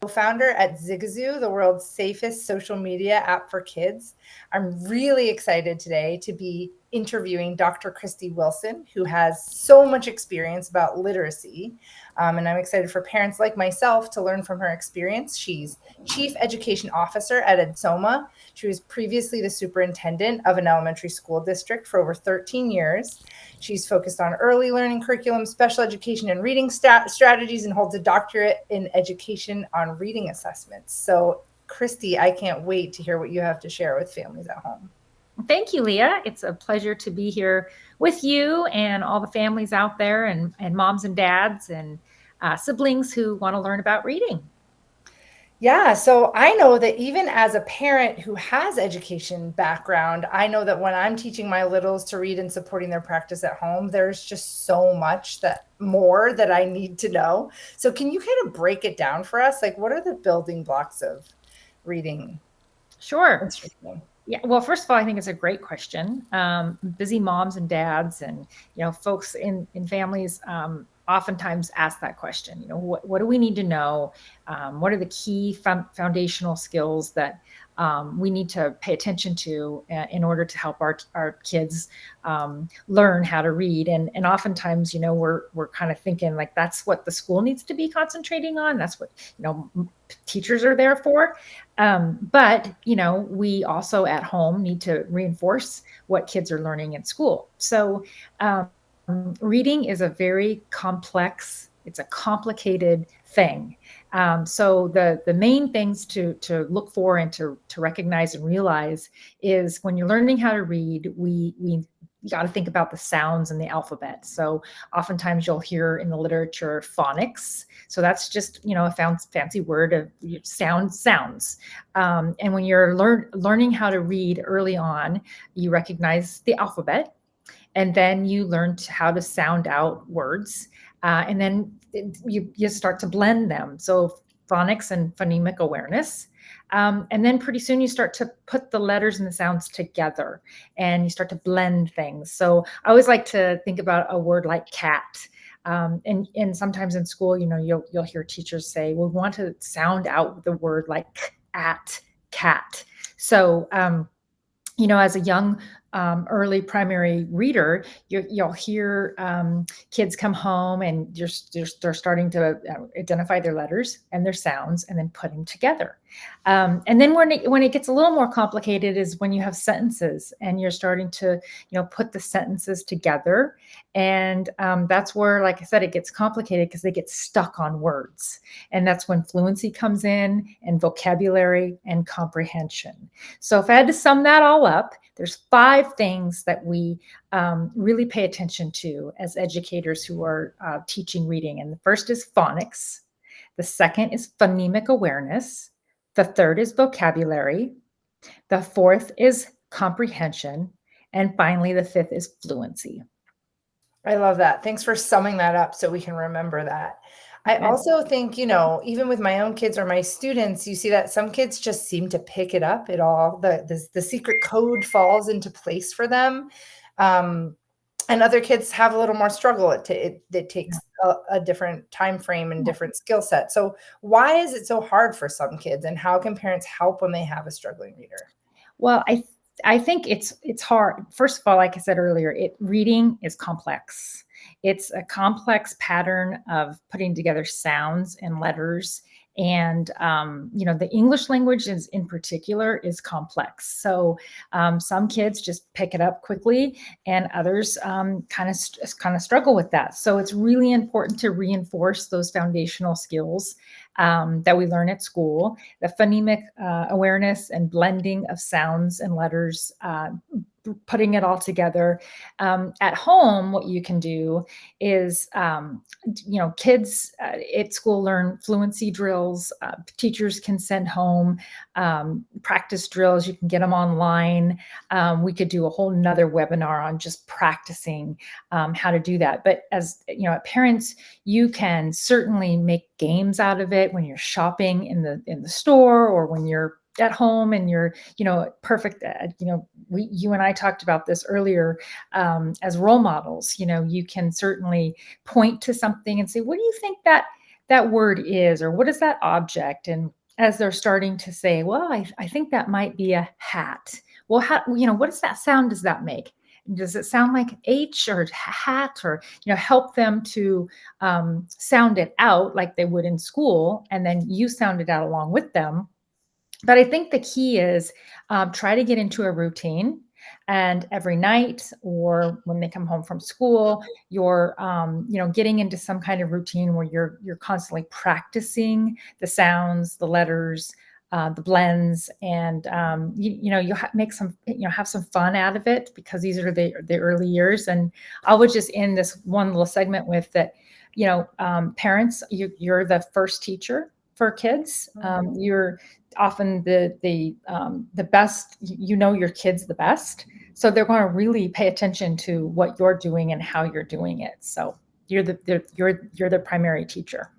co-founder at Zigazoo, the world's safest social media app for kids. I'm really excited today to be interviewing Dr. Christy Wilson, who has so much experience about literacy. And I'm excited for parents like myself to learn from her experience. She's Chief Education Officer at Edsoma. She was previously the superintendent of an elementary school district for over 13 years. She's focused on early learning curriculum, special education, and reading strategies, and holds a doctorate in education on reading assessments. So, Christy, I can't wait to hear what you have to share with families at home. Thank you, Leah. It's a pleasure to be here with you and all the families out there, and moms and dads and siblings who want to learn about reading. Yeah, so I know that even as a parent who has education background, I know that when I'm teaching my littles to read and supporting their practice at home, there's just so much more that I need to know. So can you kind of break it down for us? Like, what are the building blocks of reading? Sure. Yeah, well, first of all, I think it's a great question. Busy moms and dads and, folks in families oftentimes ask that question. What do we need to know? What are the key foundational skills that we need to pay attention to in order to help our kids learn how to read? And oftentimes, we're kind of thinking like that's what the school needs to be concentrating on. That's what, teachers are there for. But, we also at home need to reinforce what kids are learning in school. So reading is a very complex, it's a complicated thing. So the main things to look for and to recognize and realize is when you're learning how to read, we got to think about the sounds and the alphabet. So oftentimes you'll hear in the literature phonics. So that's just, a fancy word of sounds. And when you're learning how to read early on, you recognize the alphabet. And then you learn how to sound out words. And then you start to blend them. So phonics and phonemic awareness. And then pretty soon you start to put the letters and the sounds together and you start to blend things. So I always like to think about a word like cat. And sometimes in school, you'll hear teachers say, we want to sound out the word like at cat. So, as a young early primary reader, you'll hear kids come home and they're starting to identify their letters and their sounds and then put them together. And then when it gets a little more complicated is when you have sentences and you're starting to put the sentences together. And that's where, like I said, it gets complicated because they get stuck on words. And that's when fluency comes in and vocabulary and comprehension. So if I had to sum that all up, there's 5 things that we really pay attention to as educators who are teaching reading. And the first is phonics. The second is phonemic awareness. The third is vocabulary. The fourth is comprehension. And finally, the fifth is fluency. I love that. Thanks for summing that up so we can remember that. I also think, even with my own kids or my students, you see that some kids just seem to pick it up at all. The secret code falls into place for them. And other kids have a little more struggle. It takes a different time frame and different skill set. So why is it so hard for some kids, and how can parents help when they have a struggling reader? Well, I think it's hard. First of all, like I said earlier, reading is complex. It's a complex pattern of putting together sounds and letters. And, the English language in particular is complex. So some kids just pick it up quickly and others kind of struggle with that. So it's really important to reinforce those foundational skills that we learn at school, the phonemic awareness and blending of sounds and letters, putting it all together. At home, what you can do is, kids at school learn fluency drills. Teachers can send home practice drills. You can get them online. We could do a whole nother webinar on just practicing how to do that. But as parents, you can certainly make games out of it when you're shopping in the store or when you're at home and you're, perfect. You and I talked about this earlier as role models. You can certainly point to something and say, what do you think that that word is, or what is that object? And as they're starting to say, well, I think that might be a hat. Well, how, what does that sound does that make? Does it sound like H or hat, or, help them to sound it out like they would in school, and then you sound it out along with them. But I think the key is try to get into a routine. And every night or when they come home from school, you're, getting into some kind of routine where you're constantly practicing the sounds, the letters, the blends, and make some, have some fun out of it, because these are the early years. And I would just end this one little segment with that. Parents, you're the first teacher for kids. You're often the best. Your kids the best, so they're going to really pay attention to what you're doing and how you're doing it. So you're the primary teacher.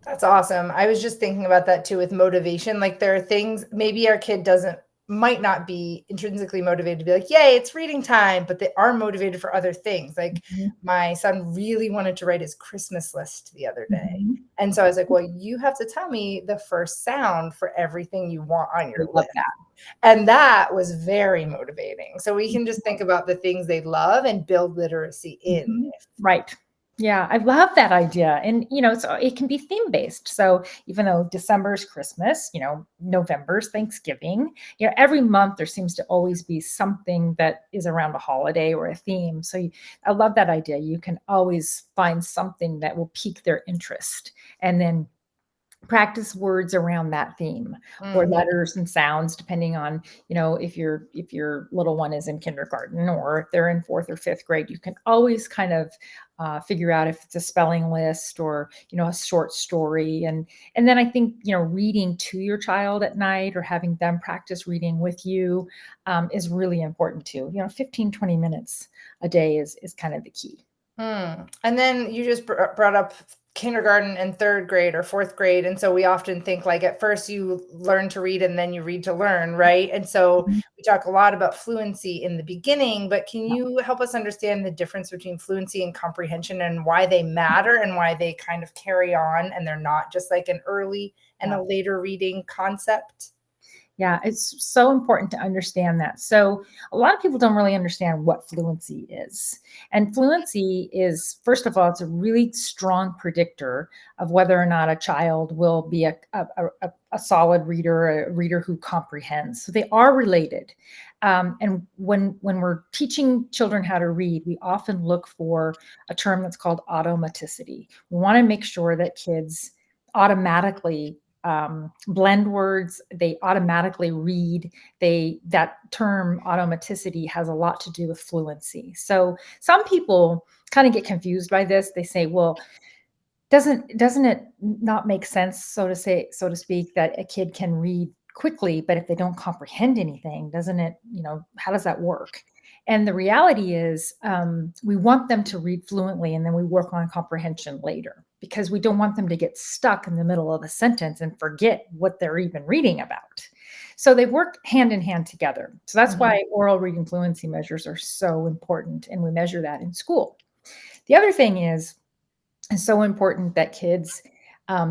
That's awesome. I was just thinking about that too with motivation. Like there are things maybe our kid might not be intrinsically motivated to be like, yay, it's reading time, but they are motivated for other things. Like my son really wanted to write his Christmas list the other day. And so I was like, well, you have to tell me the first sound for everything you want on your list. And that was very motivating. So we can just think about the things they love and build literacy in. Right. Yeah, I love that idea. And, it can be theme based. So even though December's Christmas, November's Thanksgiving, every month there seems to always be something that is around a holiday or a theme. So I love that idea. You can always find something that will pique their interest, and then practice words around that theme, or letters and sounds, depending on, if your little one is in kindergarten or if they're in 4th or 5th grade. You can always kind of figure out if it's a spelling list or, a short story. And then I think, reading to your child at night or having them practice reading with you is really important too. 15, 20 minutes a day is kind of the key. And then you just brought up kindergarten and 3rd grade or 4th grade. And so we often think like at first you learn to read and then you read to learn, right? And so we talk a lot about fluency in the beginning, but can you help us understand the difference between fluency and comprehension and why they matter and why they kind of carry on and they're not just like an early and a later reading concept? Yeah, it's so important to understand that. So a lot of people don't really understand what fluency is. And fluency is, first of all, it's a really strong predictor of whether or not a child will be a solid reader, a reader who comprehends. So they are related. And when we're teaching children how to read, we often look for a term that's called automaticity. We want to make sure that kids automatically blend words, they automatically read. That term automaticity has a lot to do with fluency. So some people kind of get confused by this. They say, well, doesn't it not make sense, so to speak, that a kid can read quickly, but if they don't comprehend anything, doesn't it, how does that work? And the reality is we want them to read fluently, and then we work on comprehension later, because we don't want them to get stuck in the middle of a sentence and forget what they're even reading about. So they work hand in hand together. So that's why oral reading fluency measures are so important, and we measure that in school. The other thing is, it's so important that kids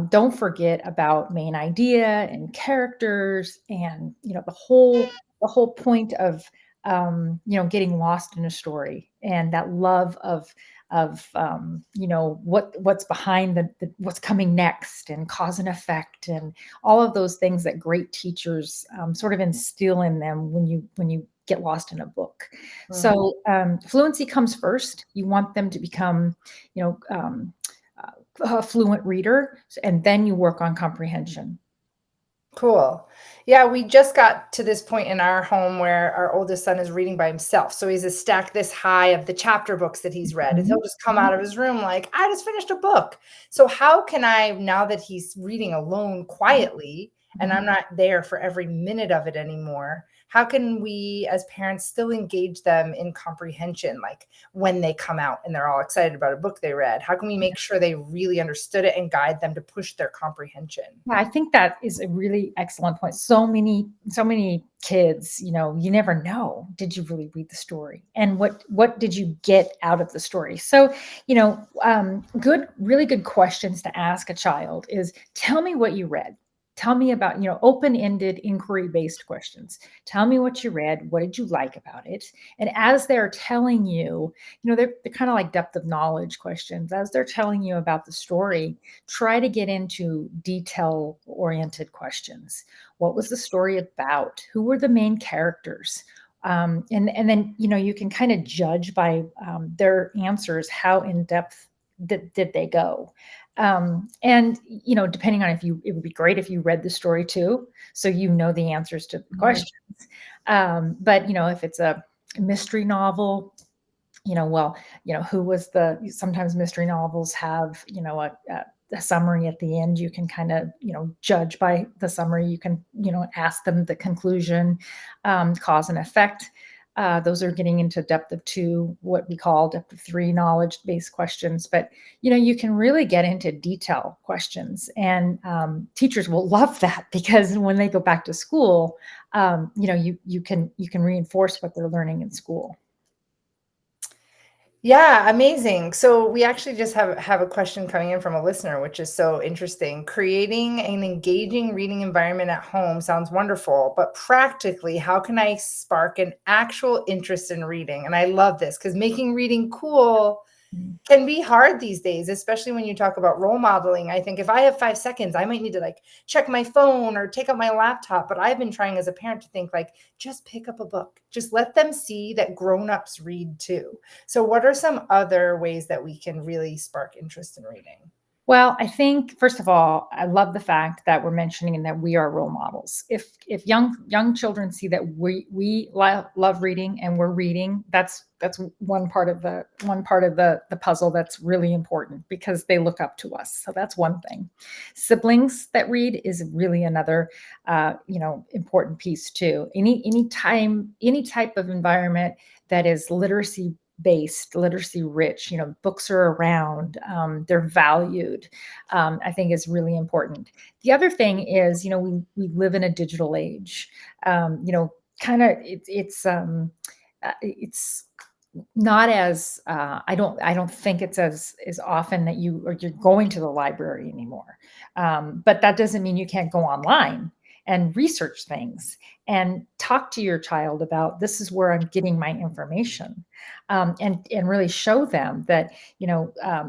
don't forget about main idea and characters, and the whole point of getting lost in a story, and that love of what's behind what's coming next, and cause and effect, and all of those things that great teachers sort of instill in them when you get lost in a book. So fluency comes first. You want them to become a fluent reader, and then you work on comprehension. Cool. Yeah, we just got to this point in our home where our oldest son is reading by himself. So he's a stack this high of the chapter books that he's read, and he'll just come out of his room like, I just finished a book. So how can I, now that he's reading alone quietly, and I'm not there for every minute of it anymore, how can we as parents still engage them in comprehension, like when they come out and they're all excited about a book they read? How can we make sure they really understood it and guide them to push their comprehension? Yeah, I think that is a really excellent point. So many kids, you never know, did you really read the story? And what did you get out of the story? So, really good questions to ask a child is, tell me what you read. Tell me about, open-ended inquiry-based questions. Tell me what you read. What did you like about it? And as they're telling you, they're kind of like depth of knowledge questions. As they're telling you about the story, try to get into detail-oriented questions. What was the story about? Who were the main characters? And then, you can kind of judge by their answers how in depth did they go. And depending on it would be great if you read the story too, so the answers to the questions. But if it's a mystery novel, who was sometimes mystery novels have, a summary at the end. You can kind of, judge by the summary. You can, ask them the conclusion, cause and effect. Those are getting into depth of 2, what we call depth of 3 knowledge-based questions. But, you can really get into detail questions. And teachers will love that, because when they go back to school, you can reinforce what they're learning in school. Yeah, amazing. So we actually just have a question coming in from a listener, which is so interesting. Creating an engaging reading environment at home sounds wonderful, but practically, how can I spark an actual interest in reading? And I love this, because making reading cool can be hard these days, especially when you talk about role modeling. I think if I have 5 seconds, I might need to check my phone or take out my laptop. But I've been trying as a parent to think just pick up a book. Just let them see that grown-ups read too. So what are some other ways that we can really spark interest in reading? Well, I think, first of all, I love the fact that we're mentioning that we are role models. If young children see that we love reading and we're reading, that's one part of the puzzle that's really important, because they look up to us. So that's one thing. Siblings that read is really another important piece too. Any type of environment that is literacy based, literacy rich, books are around, they're valued, I think is really important. The other thing is, we live in a digital age, kind of it's not as I don't think it's as often that you're going to the library anymore. But that doesn't mean you can't go online and research things and talk to your child about, this is where I'm getting my information, and really show them that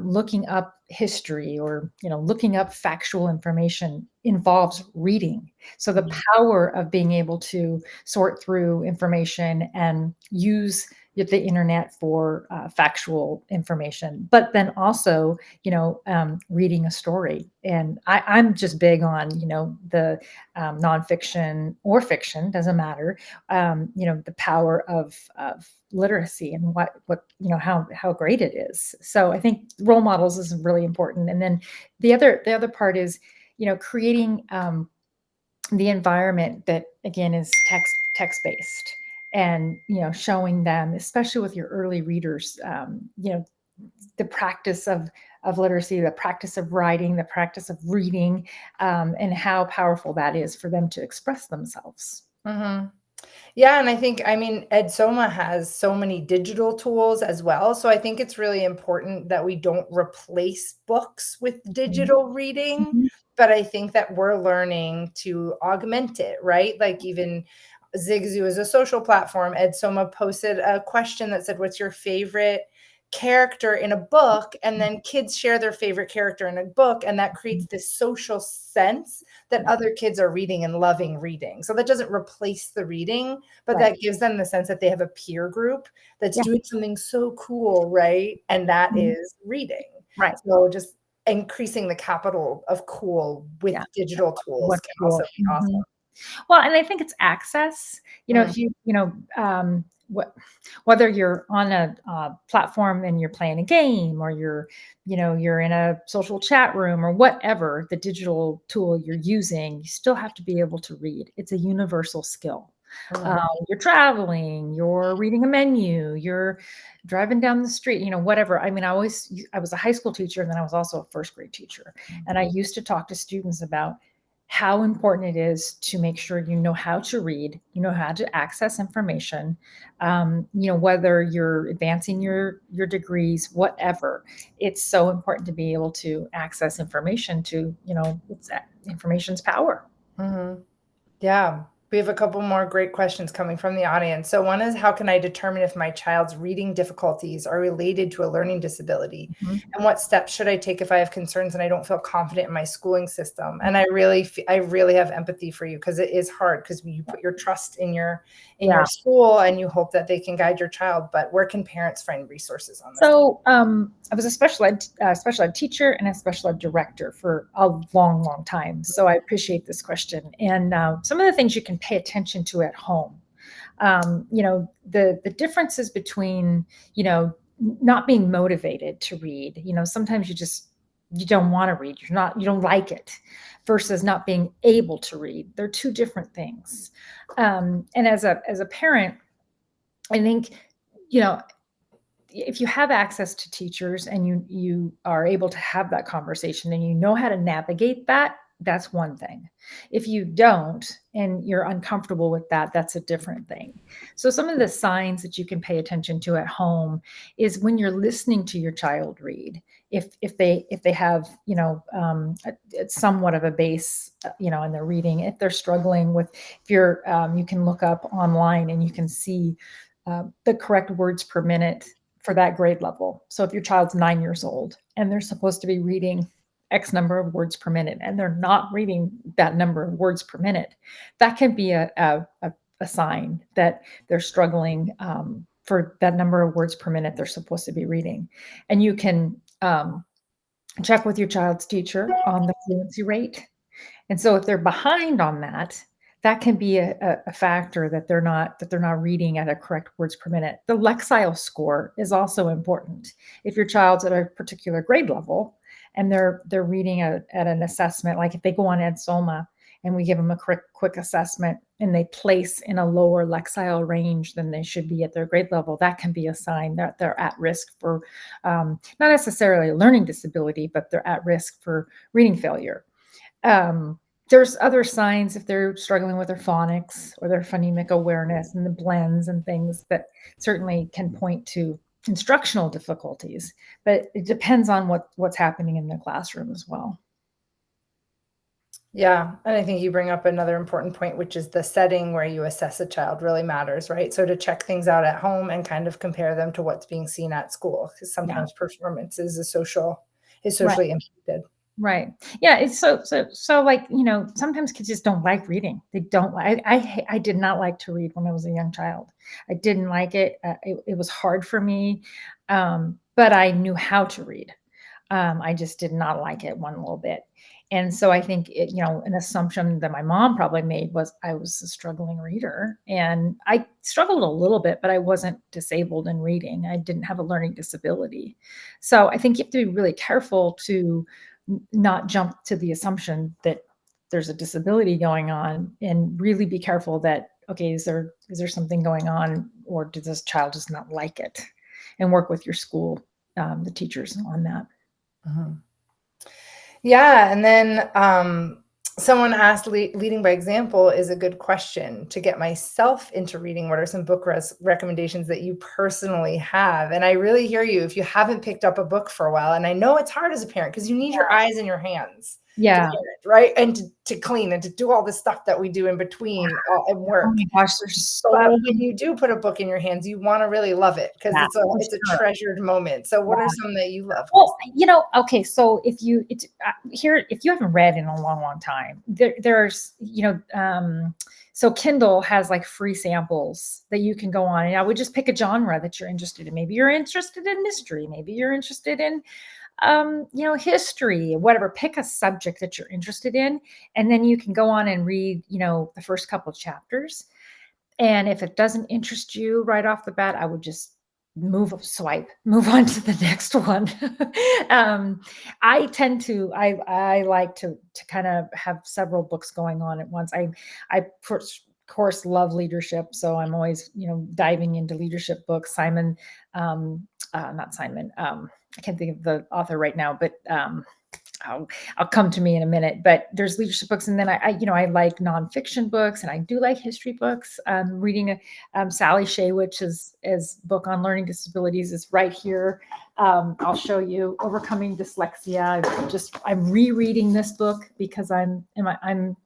looking up history, or looking up factual information involves reading. So the power of being able to sort through information and use the internet for factual information, but then also, reading a story. And I'm just big on, the nonfiction or fiction, doesn't matter, the power of literacy and how great it is. So I think role models is really important. And then the other part is, creating the environment that, again, is text based, and showing them, especially with your early readers, the practice of literacy, the practice of writing, the practice of reading, and how powerful that is for them to express themselves. Mm-hmm. Yeah, and I think, Edsoma has so many digital tools as well. So I think it's really important that we don't replace books with digital reading, Mhm. but I think that we're learning to augment it, right? Like even Zigzoo is a social platform. Edsoma posted a question that said, "What's your favorite character in a book?" And then kids share their favorite character in a book, and that creates this social sense that other kids are reading and loving reading. So that doesn't replace the reading, but Right. that gives them the sense that they have a peer group that's Yeah. doing something so cool, right? And that Mhm. is reading. Right. So just increasing the capital of cool with Yeah. digital tools What's can also cool. be awesome. Well, and I think it's access. Mm. If you whether you're on a platform and you're playing a game, or you're in a social chat room, or whatever the digital tool you're using, you still have to be able to read. It's a universal skill. You're traveling, you're reading a menu, you're driving down the street, whatever. I mean, I was a high school teacher, and then I was also a first grade teacher. And I used to talk to students about how important it is to make sure you know how to read, you know how to access information, whether you're advancing your degrees, whatever. It's so important to be able to access information information's power. Yeah. We have a couple more great questions coming from the audience. So one is, how can I determine if my child's reading difficulties are related to a learning disability? And what steps should I take if I have concerns and I don't feel confident in my schooling system? And I really have empathy for you, because it is hard, because you put your trust in your school and you hope that they can guide your child. But where can parents find resources on this? So I was a special ed teacher and a special ed director for a long, long time. So I appreciate this question. And some of the things you can pay attention to at home, the differences between, not being motivated to read. Sometimes you don't want to read. You don't like it, versus not being able to read. They're two different things. And as a parent, I think, if you have access to teachers and you are able to have that conversation and you know how to navigate that, that's one thing. If you don't and you're uncomfortable with that, that's a different thing. So some of the signs that you can pay attention to at home is when you're listening to your child read. If they have somewhat of a base in their reading, if they're struggling with, if you're you can look up online and you can see the correct words per minute for that grade level. So if your child's 9 years old and they're supposed to be reading X number of words per minute and they're not reading that number of words per minute, that can be a sign that they're struggling for that number of words per minute they're supposed to be reading. And you can check with your child's teacher on the fluency rate. And so if they're behind on that, that can be a factor that they're not reading at a correct words per minute. The Lexile score is also important. If your child's at a particular grade level and they're reading at an assessment, like if they go on Edsoma and we give them a quick assessment and they place in a lower Lexile range than they should be at their grade level, that can be a sign that they're at risk for not necessarily a learning disability, but they're at risk for reading failure. There's other signs if they're struggling with their phonics or their phonemic awareness and the blends and things that certainly can point to instructional difficulties, but it depends on what's happening in the classroom as well. Yeah. And I think you bring up another important point, which is the setting where you assess a child really matters, right? So to check things out at home and kind of compare them to what's being seen at school, because sometimes performance is socially impacted. Right. Yeah. It's so like, sometimes kids just don't like reading. They don't like, I did not like to read when I was a young child. I didn't like it. It was hard for me. But I knew how to read. I just did not like it one little bit. And so I think an assumption that my mom probably made was I was a struggling reader, and I struggled a little bit, but I wasn't disabled in reading. I didn't have a learning disability. So I think you have to be really careful to not jump to the assumption that there's a disability going on, and really be careful that, okay, is there something going on, or does this child just not like it, and work with your school, the teachers on that. Yeah. And then someone asked, leading by example is a good question. To get myself into reading, what are some book recommendations that you personally have? And I really hear you if you haven't picked up a book for a while. And I know it's hard as a parent because you need your eyes and your hands. Yeah. Right. And to clean and to do all the stuff that we do in between and work. Oh my gosh, there's but when you do put a book in your hands, you want to really love it because it's a treasured moment. So what are some that you love? Well, okay. So if you haven't read in a long, long time, there's, so Kindle has like free samples that you can go on, and I would just pick a genre that you're interested in. Maybe you're interested in mystery. Maybe you're interested in history, whatever. Pick a subject that you're interested in, and then you can go on and read, the first couple of chapters. And if it doesn't interest you right off the bat, I would just move on to the next one. I like to kind of have several books going on at once. I of course love leadership, so I'm always, diving into leadership books. Not Simon. I can't think of the author right now, but I'll come to me in a minute, but there's leadership books. And then I like nonfiction books, and I do like history books. Reading Sally Shaywich's book on learning disabilities is right here. I'll show you Overcoming Dyslexia. I'm rereading this book because I'm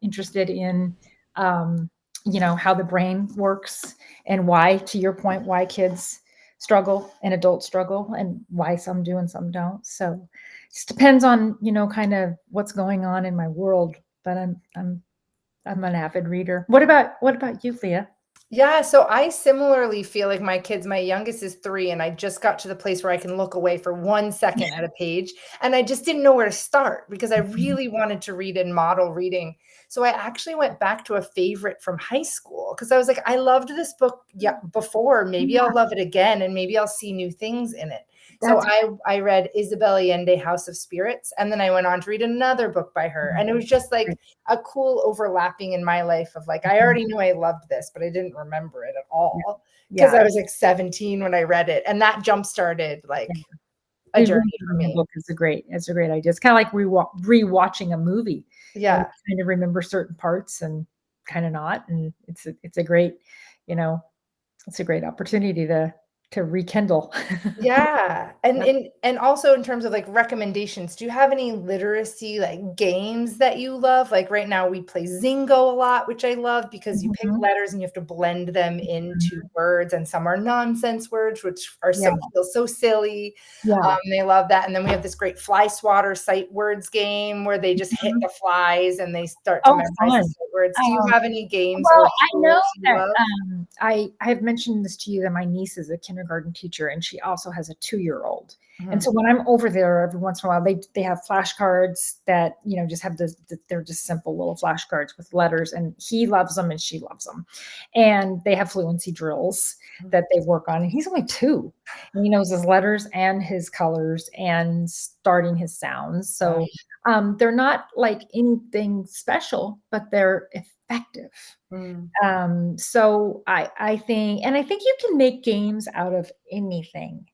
interested in, how the brain works, and why, to your point, why kids struggle and adults struggle, and why some do and some don't. So it just depends on, kind of what's going on in my world. But I'm an avid reader. What about you, Leah? Yeah, so I similarly feel like my youngest is 3, and I just got to the place where I can look away for 1 second at a page, and I just didn't know where to start because I really wanted to read and model reading. So I actually went back to a favorite from high school because I was like, I loved this book before, maybe I'll love it again, and maybe I'll see new things in it. So I read Isabel Allende, House of Spirits, and then I went on to read another book by her. And it was just like a cool overlapping in my life of like, I already knew I loved this, but I didn't remember it at all because I was like 17 when I read it. And that jump started like a journey for me. Book is a great idea. It's kind of like rewatching a movie. Yeah. You kind of remember certain parts and kind of not. And it's a great, it's a great opportunity to rekindle. Yeah. And also in terms of like recommendations, do you have any literacy like games that you love? Like right now we play Zingo a lot, which I love because you pick letters and you have to blend them into words, and some are nonsense words, which are feel so silly. They love that. And then we have this great fly swatter sight words game where they just hit the flies and they start to memorize the sight words. Do you have any games or I know that love? I have mentioned this to you, that my niece is a kindergarten teacher, and she also has a 2-year-old. And so when I'm over there every once in a while, they have flashcards that, just have they're just simple little flashcards with letters, and he loves them and she loves them. And they have fluency drills that they work on. And he's only 2, and he knows his letters and his colors and starting his sounds. So they're not like anything special, but they're effective. So I think you can make games out of anything.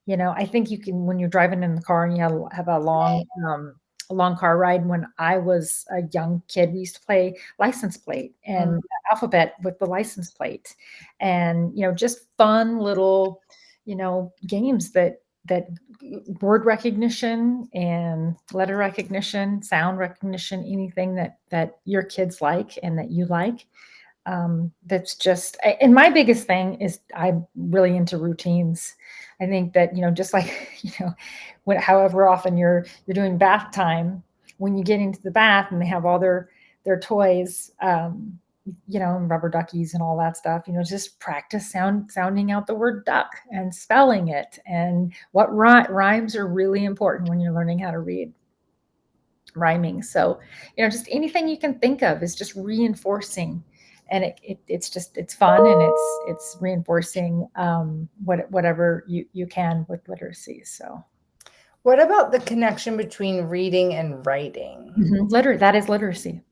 I think you can, when you're driving in the car and you have a long car ride. When I was a young kid, we used to play license plate and alphabet with the license plate, and just fun little games that word recognition and letter recognition, sound recognition, anything that your kids like and that you like. That's just, and my biggest thing is I'm really into routines. I think that, just like, however often you're doing bath time, when you get into the bath and they have all their toys, and rubber duckies and all that stuff, just practice sounding out the word duck and spelling it. And what rhymes are really important when you're learning how to read. Rhyming. So, just anything you can think of is just reinforcing, and it's fun, and it's reinforcing whatever you can with literacy. So, what about the connection between reading and writing? That is literacy.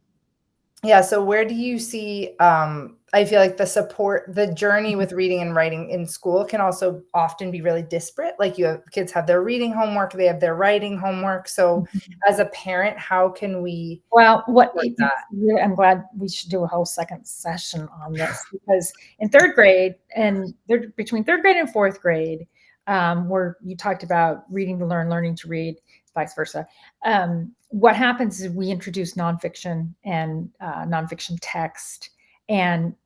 Yeah, so where do you see, I feel like the journey with reading and writing in school can also often be really disparate. Like kids have their reading homework, they have their writing homework. So as a parent, how can we I'm glad we should do a whole second session on this, because in third grade and between third grade and fourth grade, where you talked about reading to learn, learning to read, vice versa. What happens is we introduce nonfiction and nonfiction text, and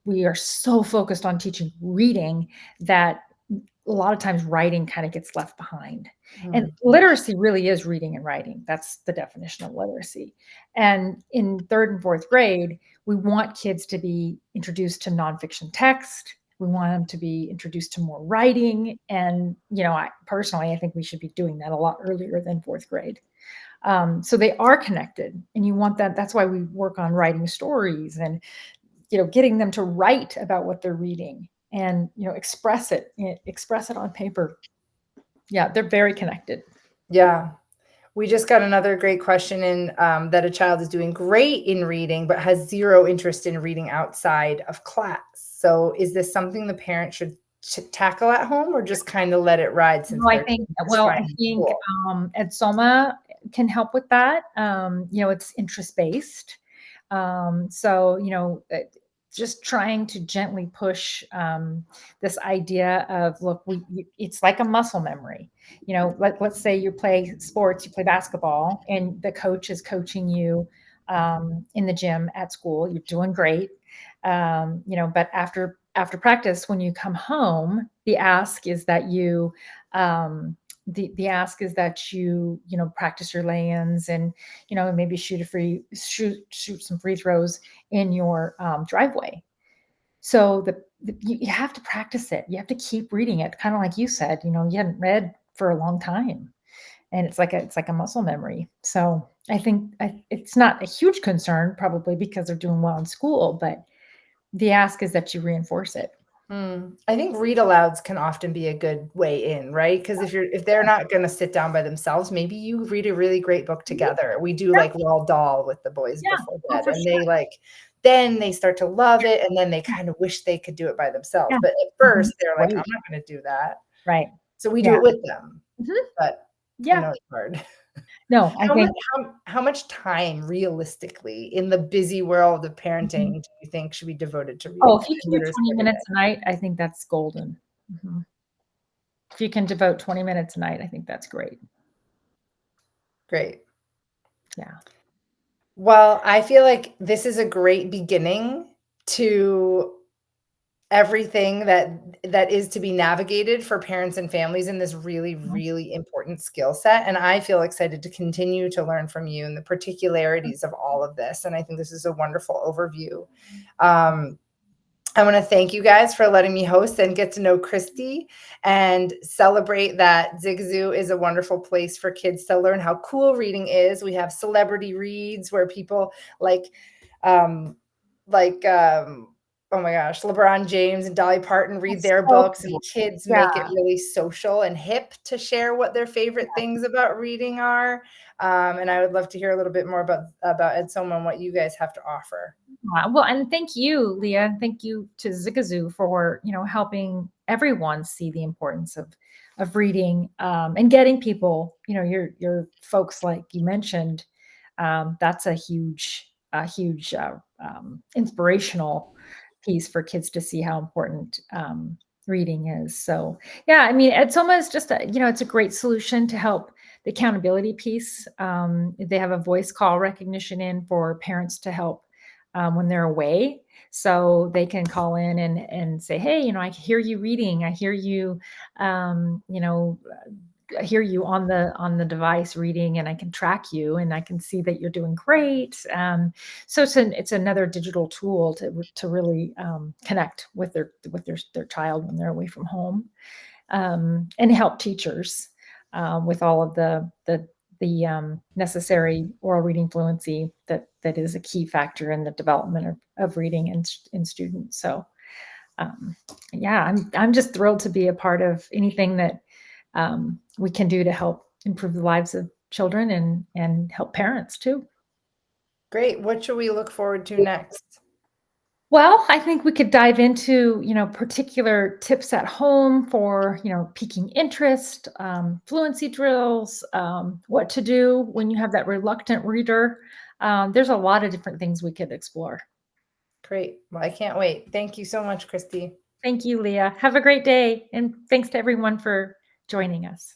we are so focused on teaching reading that a lot of times writing kind of gets left behind. And literacy really is reading and writing. That's the definition of literacy. And in third and fourth grade, we want kids to be introduced to nonfiction text. We want them to be introduced to more writing. And, I think we should be doing that a lot earlier than fourth grade. So they are connected, and you want that. That's why we work on writing stories and getting them to write about what they're reading and, express it on paper. Yeah, they're very connected. Yeah. We just got another great question in, that a child is doing great in reading, but has zero interest in reading outside of class. So is this something the parent should tackle at home, or just kind of let it ride since No, I they're think, just well, I fine in think school? Edsoma can help with that. It's interest based. So, just trying to gently push this idea of, look, it's like a muscle memory. Let's say you play sports, you play basketball, and the coach is coaching you in the gym at school. You're doing great. But after practice, when you come home, the ask is that you the ask is that practice your lay-ins and maybe shoot some free throws in your driveway. So you have to practice it. You have to keep reading it, kind of like you said. You hadn't read for a long time, and it's like a muscle memory. So I think it's not a huge concern, probably because they're doing well in school, but the ask is that you reinforce it. I think read alouds can often be a good way in, right? Because if they're not going to sit down by themselves, maybe you read a really great book Mhm. together. We do Yeah, like Roald Dahl with the boys yeah. before Oh, bed, for and sure. then they start to love it, and then they kind of wish they could do it by themselves. Yeah. But at Mhm. first, they're like, "I'm Right. not going to do that." Right. So we do Yeah. it with them, Mhm. but I Yeah. know it's hard. No, I How much think how much time realistically in the busy world of parenting mhm. do you think should be devoted to Oh, reading if you and can do literacy 20 every day? minutes a night, I think that's golden. Mhm. If you can devote 20 minutes a night, I think that's great. Great. Yeah. Well, I feel like this is a great beginning to everything that is to be navigated for parents and families in this really, Mhm. really important skill set. And I feel excited to continue to learn from you and the particularities of all of this. And I think this is a wonderful overview. Um, I want to thank you guys for letting me host and get to know Christy and celebrate that Zigazoo is a wonderful place for kids to learn how cool reading is. We have celebrity reads where people like, um, like, oh my gosh, LeBron James and Dolly Parton read That's their so books, and cool. kids Yeah. make it really social and hip to share what their favorite things about reading are. And I would love to hear a little bit more about Edsoma and what you guys have to offer. Well, and thank you, Leah, and thank you to Zigazoo for, helping everyone see the importance of reading, and getting people, your folks like you mentioned, that's a huge inspirational piece for kids to see how important reading is. So, yeah, I mean, Edsoma is just it's a great solution to help the accountability piece. They have a voice call recognition in for parents to help when they're away. So they can call in and say, hey, I hear you reading. I hear you, um, you know, I hear you on the device reading, and I can track you, and I can see that you're doing great. So it's another digital tool to really connect with their child when they're away from home, and help teachers with all of the necessary oral reading fluency that is a key factor in the development of reading in students. So um, yeah, I'm just thrilled to be a part of anything that we can do to help improve the lives of children and help parents too. Great. What should we look forward to next? Well, I think we could dive into, particular tips at home for, piquing interest, fluency drills, what to do when you have that reluctant reader. There's a lot of different things we could explore. Great. Well, I can't wait. Thank you so much, Christy. Thank you, Leah. Have a great day. And thanks to everyone for joining us.